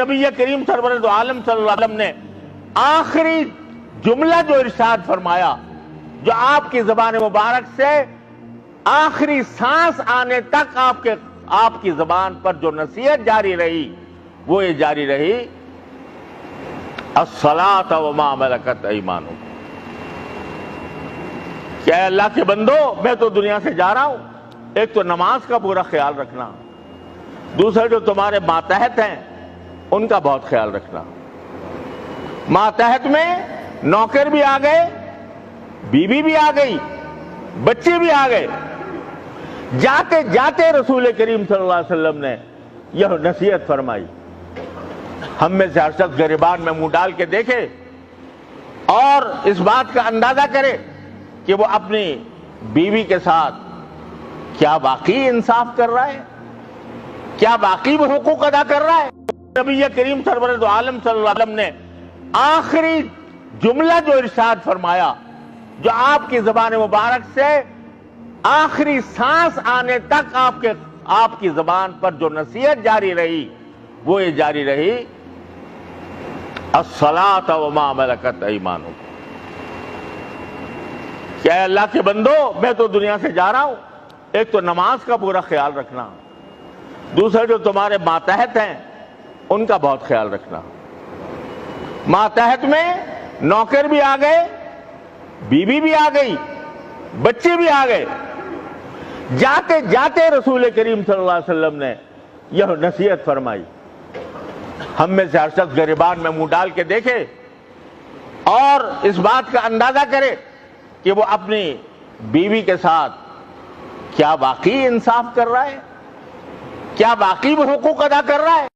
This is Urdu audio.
نبی کریم سرور دو عالم صلی اللہ علیہ وسلم نے آخری جملہ جو ارشاد فرمایا، جو آپ کی زبان مبارک سے آخری سانس آنے تک آپ کی زبان پر جو نصیحت جاری رہی، وہ یہ جاری رہی، الصلاۃ وما ملکت ایمانکم، کہ اے اللہ کے بندو، میں تو دنیا سے جا رہا ہوں، ایک تو نماز کا پورا خیال رکھنا، دوسرے جو تمہارے ماتحت ہیں ان کا بہت خیال رکھنا۔ ماتحت میں نوکر بھی آ گئے، بیوی بھی آ گئی، بچے بھی آ گئے، جاتے جاتے رسول کریم صلی اللہ علیہ وسلم نے یہ نصیحت فرمائی۔ ہم میں سے ہر شخص گریبان میں منہ ڈال کے دیکھے اور اس بات کا اندازہ کرے کہ وہ اپنی بیوی کے ساتھ کیا واقعی انصاف کر رہا ہے، کیا واقعی وہ حقوق ادا کر رہا ہے۔ نبی کریم سرور دو عالم صلی اللہ علیہ وسلم نے آخری جملہ جو ارشاد فرمایا، جو آپ کی زبان مبارک سے آخری سانس آنے تک آپ کی زبان پر جو نصیحت جاری رہی، وہ یہ جاری رہی، الصلاۃ وما ملکت ایمانکم، کہ اے اللہ کے بندو، میں تو دنیا سے جا رہا ہوں، ایک تو نماز کا پورا خیال رکھنا، دوسرے جو تمہارے ماتحت ہیں ان کا بہت خیال رکھنا۔ ماتحت میں نوکر بھی آ گئے، بیوی بھی آ گئی، بچے بھی آ گئے، جاتے جاتے رسول کریم صلی اللہ علیہ وسلم نے یہ نصیحت فرمائی۔ ہم میں سے ہر شخص گریبان میں منہ ڈال کے دیکھے اور اس بات کا اندازہ کرے کہ وہ اپنی بیوی کے ساتھ کیا واقعی انصاف کر رہا ہے، کیا واقعی وہ حقوق ادا کر رہا ہے۔